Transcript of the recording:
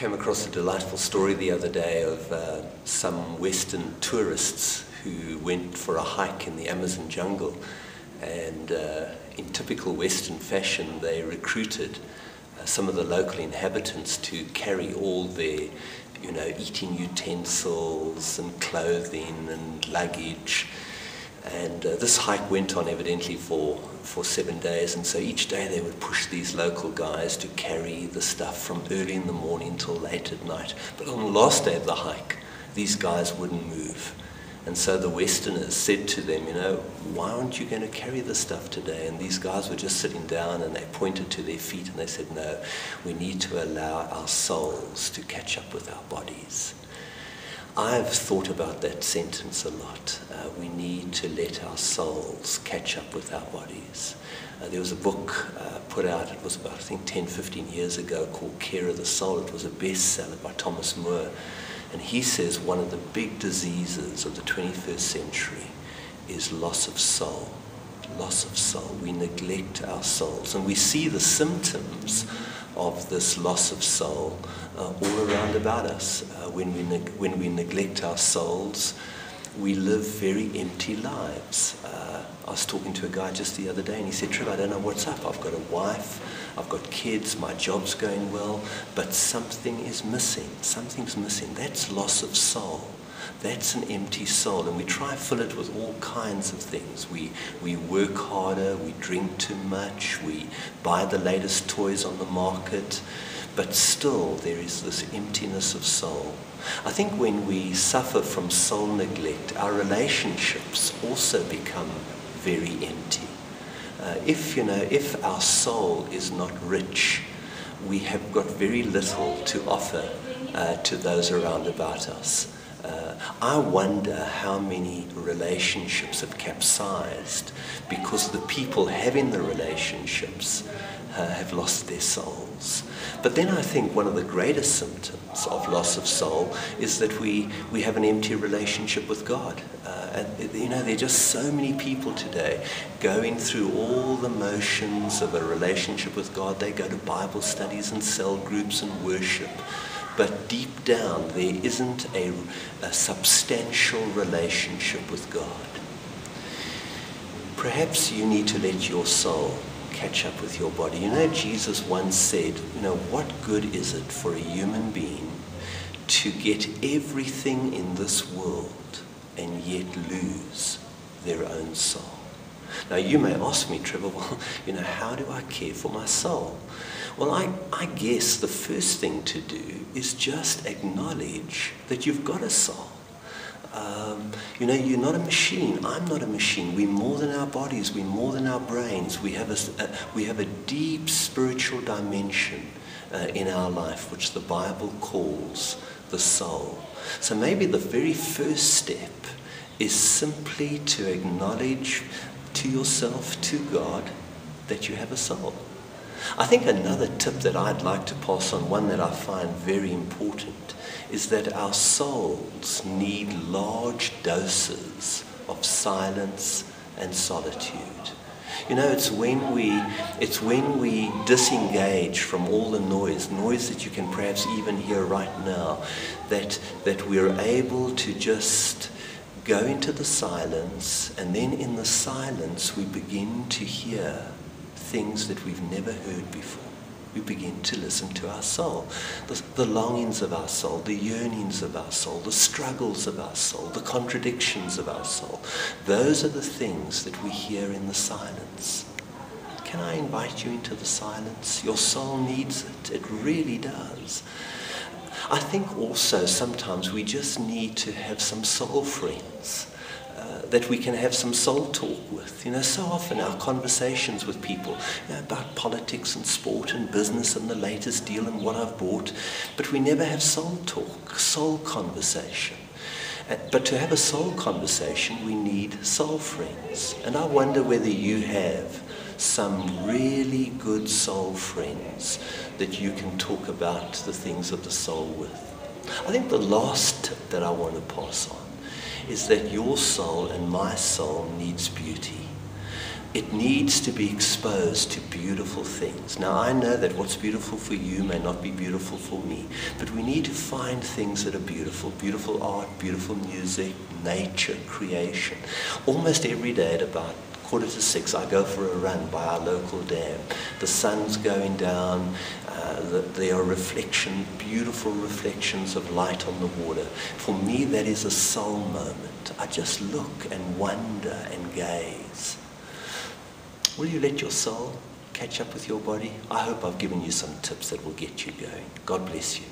came across a delightful story the other day of some Western tourists who went for a hike in the Amazon jungle, and in typical Western fashion they recruited some of the local inhabitants to carry all their eating utensils and clothing and luggage. And this hike went on evidently for 7 days, and so each day they would push these local guys to carry the stuff from early in the morning till late at night. But on the last day of the hike, these guys wouldn't move. And so the Westerners said to them, why aren't you going to carry the stuff today? And these guys were just sitting down and they pointed to their feet and they said, no, we need to allow our souls to catch up with our bodies. I've thought about that sentence a lot. We need to let our souls catch up with our bodies. There was a book put out, it was about, I think, 10, 15 years ago, called Care of the Soul. It was a bestseller by Thomas Moore. And he says one of the big diseases of the 21st century is loss of soul. Loss of soul. We neglect our souls. And we see the symptoms of this loss of soul all around about us. When we neglect our souls, we live very empty lives. I was talking to a guy just the other day and he said, Trevor, I don't know what's up. I've got a wife, I've got kids, my job's going well, but something is missing. Something's missing. That's loss of soul. That's an empty soul, and we try to fill it with all kinds of things. We work harder, we drink too much, we buy the latest toys on the market, but still there is this emptiness of soul. I think when we suffer from soul neglect, our relationships also become very empty. If our soul is not rich, we have got very little to offer to those around about us. I wonder how many relationships have capsized because the people having the relationships have lost their souls. But then I think one of the greatest symptoms of loss of soul is that we have an empty relationship with God. There are just so many people today going through all the motions of a relationship with God. They go to Bible studies and cell groups and worship. But deep down, there isn't a substantial relationship with God. Perhaps you need to let your soul catch up with your body. Jesus once said, what good is it for a human being to get everything in this world and yet lose their own soul? Now you may ask me, Trevor, well, how do I care for my soul? Well, I guess the first thing to do is just acknowledge that you've got a soul. You're not a machine. I'm not a machine. We're more than our bodies. We're more than our brains. We have a deep spiritual dimension in our life, which the Bible calls the soul. So maybe the very first step is simply to acknowledge to yourself, to God, that you have a soul. I think another tip that I'd like to pass on, one that I find very important, is that our souls need large doses of silence and solitude. It's when we disengage from all the noise that you can perhaps even hear right now, that we're able to just go into the silence, and then in the silence we begin to hear things that we've never heard before. We begin to listen to our soul, the longings of our soul, the yearnings of our soul, the struggles of our soul, the contradictions of our soul. Those are the things that we hear in the silence. Can I invite you into the silence? Your soul needs it. It really does. I think also sometimes we just need to have some soul friends that we can have some soul talk with. So often our conversations with people about politics and sport and business and the latest deal and what I've bought, but we never have soul talk, soul conversation. But to have a soul conversation, we need soul friends. And I wonder whether you have some really good soul friends that you can talk about the things of the soul with. I think the last tip that I want to pass on is that your soul and my soul needs beauty. It needs to be exposed to beautiful things. Now, I know that what's beautiful for you may not be beautiful for me, but we need to find things that are beautiful. Beautiful art, beautiful music, nature, creation. Almost every day at about 5:45, I go for a run by our local dam. The sun's going down. There are beautiful reflections of light on the water. For me, that is a soul moment. I just look and wonder and gaze. Will you let your soul catch up with your body? I hope I've given you some tips that will get you going. God bless you.